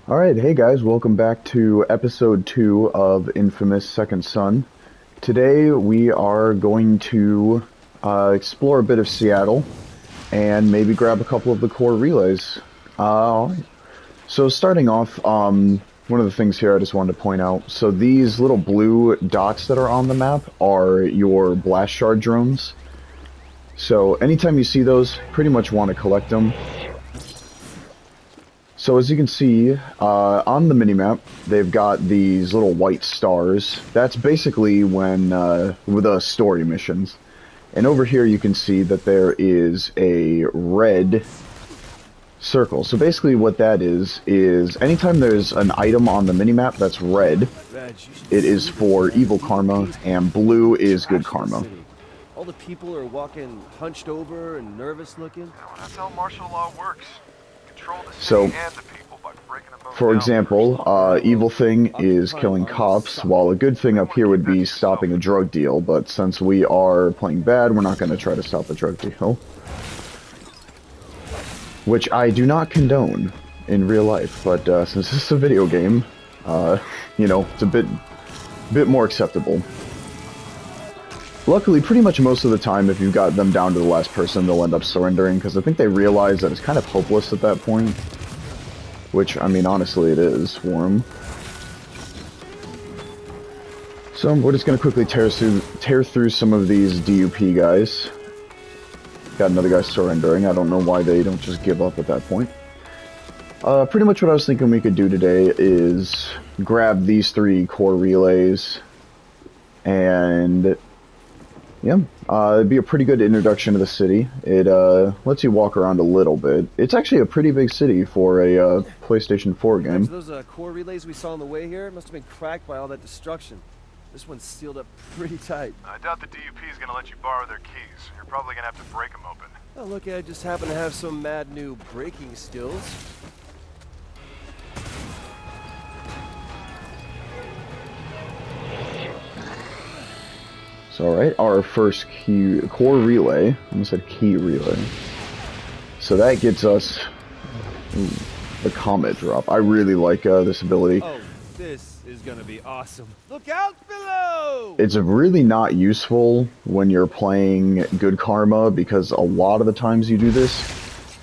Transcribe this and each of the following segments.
Alright, hey guys, welcome back to episode 2 of Infamous Second Son. Today we are going to explore a bit of Seattle and maybe grab a couple of the core relays. So starting off, one of the things here I just wanted to point out, so these little blue dots that are on the map are your blast shard drones. So anytime you see those, pretty much want to collect them. So as you can see, on the minimap, they've got these little white stars. That's basically when, with the story missions. And over here you can see that there is a red circle. So basically what that is anytime there's an item on the minimap that's red, it is for evil karma, and blue is good karma. All the people are walking hunched over and nervous looking. Well, that's how martial law works. Control the city So, and the people by breaking them both for down. example, evil thing is killing cops, while a good thing up here would be stopping a drug deal, but since we are playing bad, we're not going to try to stop a drug deal. Which I do not condone in real life, but since this is a video game, you know, it's a bit more acceptable. Luckily, pretty much most of the time, if you've got them down to the last person, they'll end up surrendering, because I think they realize that it's kind of hopeless at that point. Which, I mean, honestly, it is for them. So, we're just going to quickly tear through some of these DUP guys. Got another guy surrendering. I don't know why they don't just give up at that point. Pretty much what I was thinking we could do today is grab these 3 core relays, and yeah, it'd be a pretty good introduction to the city. It lets you walk around a little bit. It's actually a pretty big city for a PlayStation 4 game. Those core relays we saw on the way here must have been cracked by all that destruction. This one's sealed up pretty tight. I doubt the DUP is going to let you borrow their keys. You're probably going to have to break them open. Oh, look, I just happen to have some mad new braking skills. So, alright, our first core relay. I almost said key relay. So that gets us the comet drop. I really like this ability. Oh, this is gonna be awesome. Look out below! It's really not useful when you're playing good karma, because a lot of the times you do this,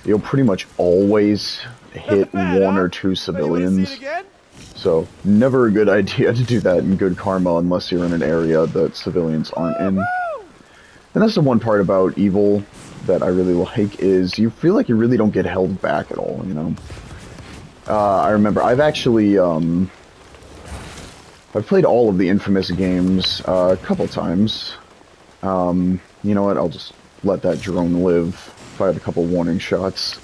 you'll pretty much always hit 1 or 2 civilians. So, never a good idea to do that in good karma unless you're in an area that civilians aren't in. And that's the one part about Evil that I really like, is you feel like you really don't get held back at all, you know? I remember, I've actually, I've played all of the Infamous games a couple times. You know what, I'll just let that drone live. Fired a couple warning shots.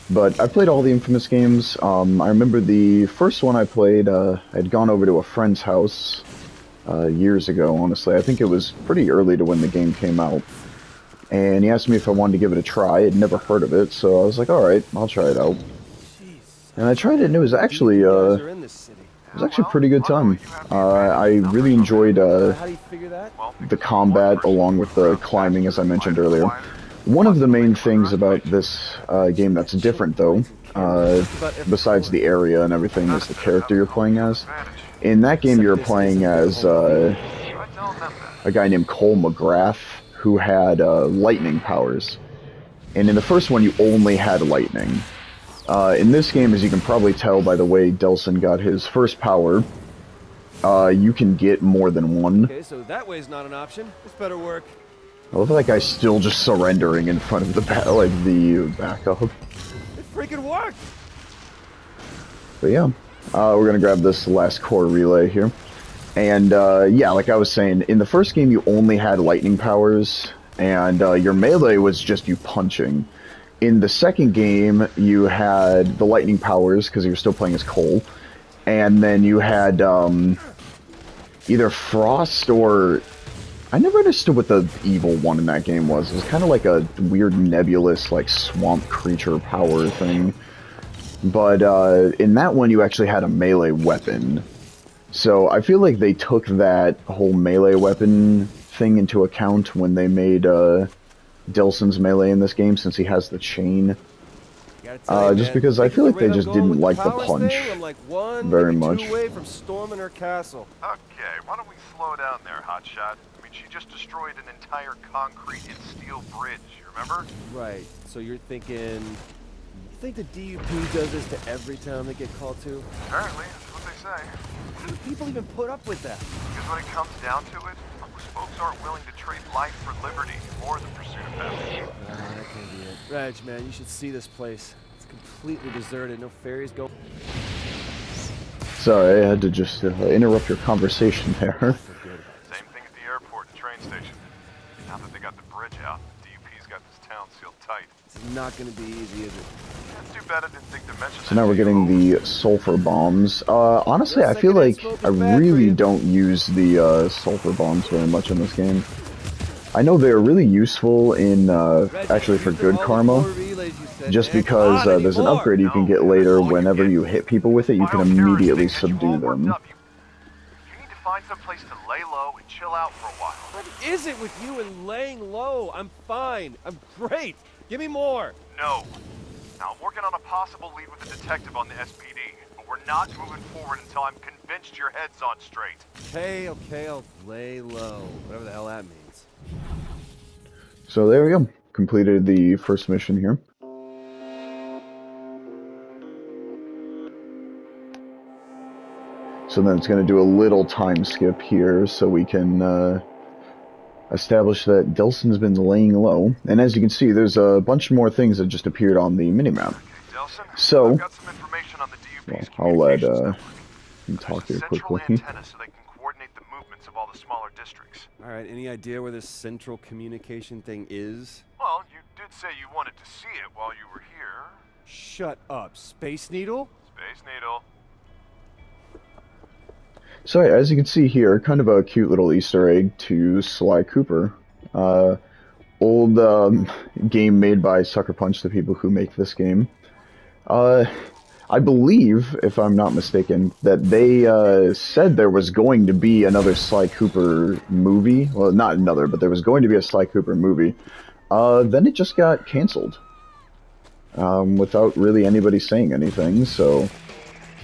But I played all the Infamous games. I remember the first one I played, I'd gone over to a friend's house years ago, honestly. I think it was pretty early to when the game came out. And he asked me if I wanted to give it a try. I'd never heard of it, so I was like, alright, I'll try it out. And I tried it, and it was actually a pretty good time. I really enjoyed the combat along with the climbing, as I mentioned earlier. One of the main things about this game that's different, though, besides the area and everything, is the character you're playing as. In that game, you're playing as a guy named Cole McGrath, who had lightning powers. And in the first one, you only had lightning. In this game, as you can probably tell by the way Delson got his first power, you can get more than one. Okay, so that way's not an option. This better work. I love that guy's still just surrendering in front of the backup. It freaking worked! But yeah, we're gonna grab this last core relay here. And yeah, like I was saying, in the first game you only had lightning powers, and your melee was just you punching. In the second game, you had the lightning powers, because you were still playing as Cole, and then you had either Frost or... I never understood what the evil one in that game was. It was kind of like a weird nebulous, like, swamp creature power thing. But in that one, you actually had a melee weapon. So I feel like they took that whole melee weapon thing into account when they made Delson's melee in this game, since he has the chain. I tell you, just man, because I thinking feel the like they rate I'm just going didn't with like the powers punch thing, I'm like one, very maybe much. two away from storming her castle. Okay, why don't we slow down there, hotshot? I mean, she just destroyed an entire concrete and steel bridge, you remember? Right. So you're thinking, you think the DUP does this to every town they get called to? Apparently, that's what they say. How do people even put up with that? Because when it comes down to it, most folks aren't willing to trade life for liberty or the pursuit of happiness. That can't be it. Reg, man, you should see this place. It's completely deserted. No ferries go. Sorry, I had to just interrupt your conversation there. Same thing at the airport and train station. Now that they got the bridge out, the DUP's got this town sealed tight. It's not going to be easy, is it? It's too bad I didn't think to mention So now we're getting the sulfur bombs. Honestly, I feel like I really don't use the sulfur bombs very much in this game. I know they're really useful in, actually for good karma, just because there's an upgrade you can get later whenever you hit people with it, you can immediately subdue them. You need to find some place to lay low and chill out for a while. What is it with you and laying low? I'm fine. I'm great. Give me more. No. Now, I'm working on a possible lead with a detective on the SPD, but we're not moving forward until I'm convinced your head's on straight. Okay, I'll lay low. Whatever the hell that means. So there we go. Completed the first mission here. So then it's going to do a little time skip here so we can establish that Delson's been laying low. And as you can see, there's a bunch more things that just appeared on the minimap. Okay, Delson, So, I've got some information on the DUP's well, I'll let communications network. him talk here There's a central quickly. antenna so they can coordinate the movements of all the smaller districts. All right, any idea where this central communication thing is? Well, you did say you wanted to see it while you were here. Shut up. Space Needle? Space Needle. So yeah, as you can see here, kind of a cute little Easter egg to Sly Cooper. Old game made by Sucker Punch, the people who make this game. I believe, if I'm not mistaken, that they said there was going to be another Sly Cooper movie. Well, not another, but there was going to be a Sly Cooper movie. Then it just got canceled. Without really anybody saying anything, so...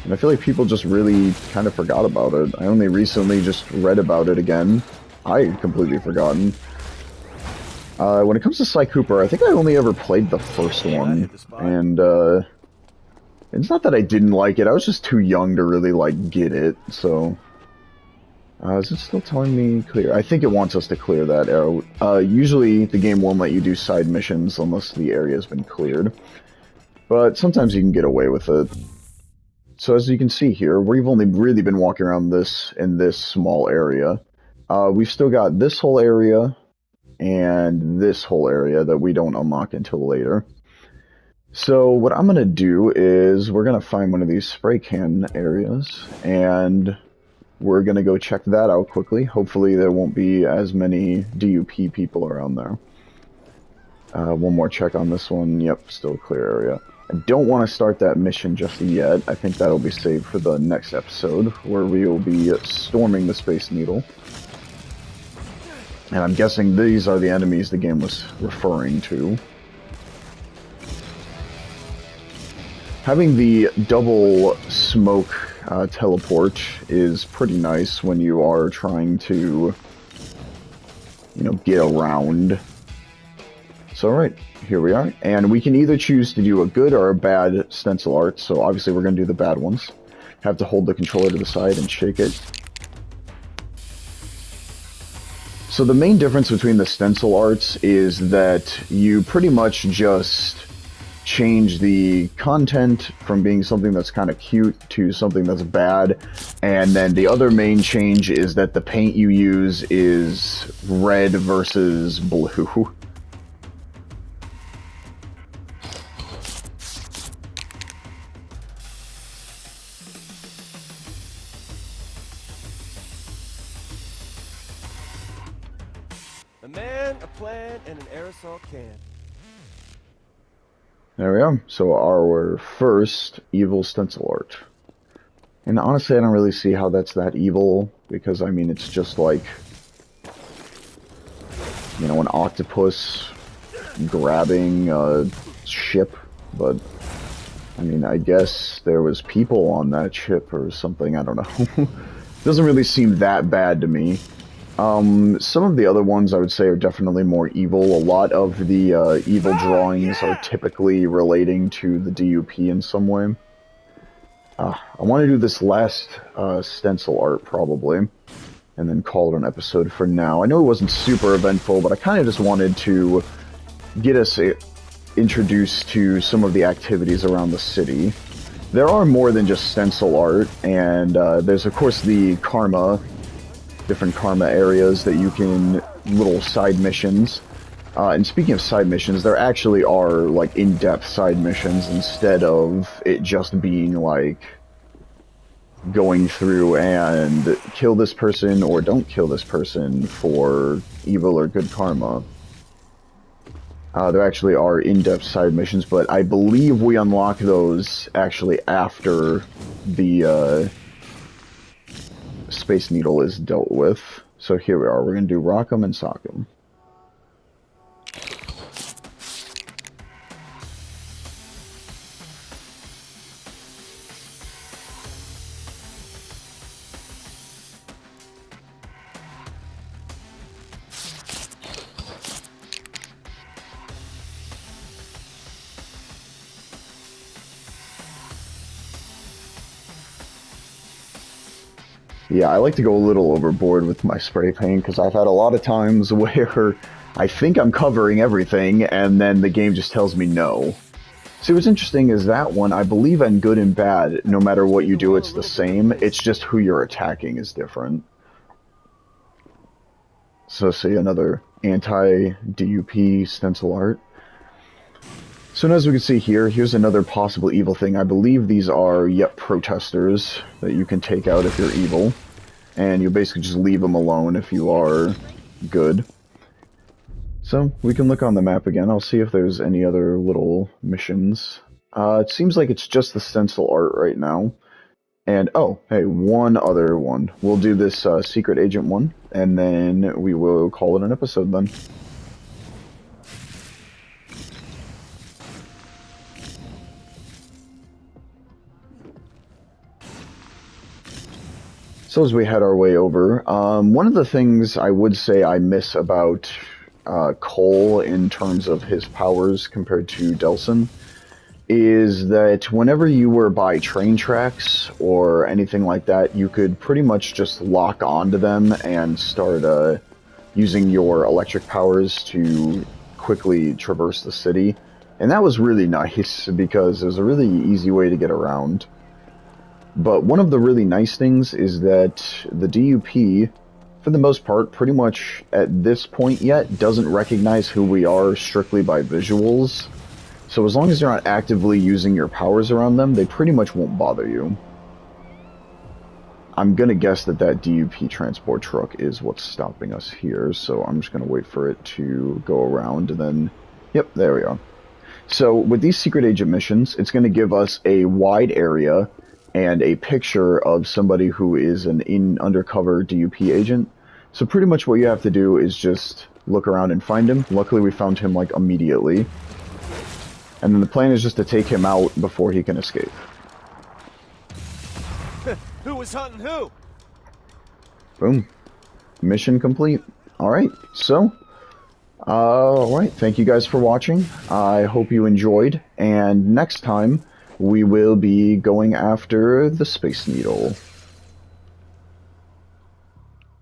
And I feel like people just really kind of forgot about it. I only recently just read about it again. I had completely forgotten. When it comes to Sly Cooper, I think I only ever played the first one. And, it's not that I didn't like it, I was just too young to really, like, get it, so... is it still telling me clear? I think it wants us to clear that arrow. Usually the game won't let you do side missions unless the area has been cleared. But sometimes you can get away with it. So as you can see here, we've only really been walking around in this small area. We've still got this whole area and this whole area that we don't unlock until later. So what I'm going to do is we're going to find one of these spray can areas and we're going to go check that out quickly. Hopefully there won't be as many DUP people around there. One more check on this one. Yep, still a clear area. I don't want to start that mission just yet. I think that'll be saved for the next episode, where we will be storming the Space Needle. And I'm guessing these are the enemies the game was referring to. Having the double smoke teleport is pretty nice when you are trying to, you know, get around. So alright, here we are, and we can either choose to do a good or a bad stencil art, so obviously we're going to do the bad ones. Have to hold the controller to the side and shake it. So the main difference between the stencil arts is that you pretty much just change the content from being something that's kind of cute to something that's bad, and then the other main change is that the paint you use is red versus blue. A man, a plan, and an aerosol can. There we are. So our first evil stencil art. And honestly, I don't really see how that's that evil, because, I mean, it's just like, you know, an octopus grabbing a ship, but I mean, I guess there was people on that ship or something, I don't know. Doesn't really seem that bad to me. Some of the other ones I would say are definitely more evil. A lot of the evil drawings are typically relating to the DUP in some way. I want to do this last stencil art probably, and then call it an episode for now. I know it wasn't super eventful, but I kind of just wanted to get us introduced to some of the activities around the city. There are more than just stencil art, and there's of course the karma, different karma areas that you can, little side missions. And speaking of side missions, there actually are like in-depth side missions instead of it just being like going through and kill this person or don't kill this person for evil or good karma. There actually are in-depth side missions, but I believe we unlock those actually after the Space Needle is dealt with. So here we are. We're going to do Rock'em and Sock'em. Yeah, I like to go a little overboard with my spray paint because I've had a lot of times where I think I'm covering everything and then the game just tells me no. See, what's interesting is that one, I believe in good and bad, no matter what you do, it's the same. It's just who you're attacking is different. So see, another anti-DUP stencil art. So as we can see here, here's another possible evil thing. I believe these are, yep, protesters that you can take out if you're evil. And you basically just leave them alone if you are good. So we can look on the map again. I'll see if there's any other little missions. It seems like it's just the stencil art right now. And, oh, hey, one other one. We'll do this secret agent one, and then we will call it an episode then. So as we head our way over, one of the things I would say I miss about Cole in terms of his powers compared to Delsin is that whenever you were by train tracks or anything like that, you could pretty much just lock onto them and start using your electric powers to quickly traverse the city. And that was really nice because it was a really easy way to get around. But one of the really nice things is that the DUP, for the most part, pretty much at this point yet, doesn't recognize who we are strictly by visuals. So as long as you're not actively using your powers around them, they pretty much won't bother you. I'm gonna guess that that DUP transport truck is what's stopping us here, so I'm just gonna wait for it to go around and then... Yep, there we are. So with these secret agent missions, it's gonna give us a wide area and a picture of somebody who is an undercover DUP agent. So pretty much what you have to do is just look around and find him. Luckily we found him like immediately. And then the plan is just to take him out before he can escape. Who was hunting who? Boom. Mission complete. Alright, so... alright, thank you guys for watching. I hope you enjoyed, and next time we will be going after the Space Needle.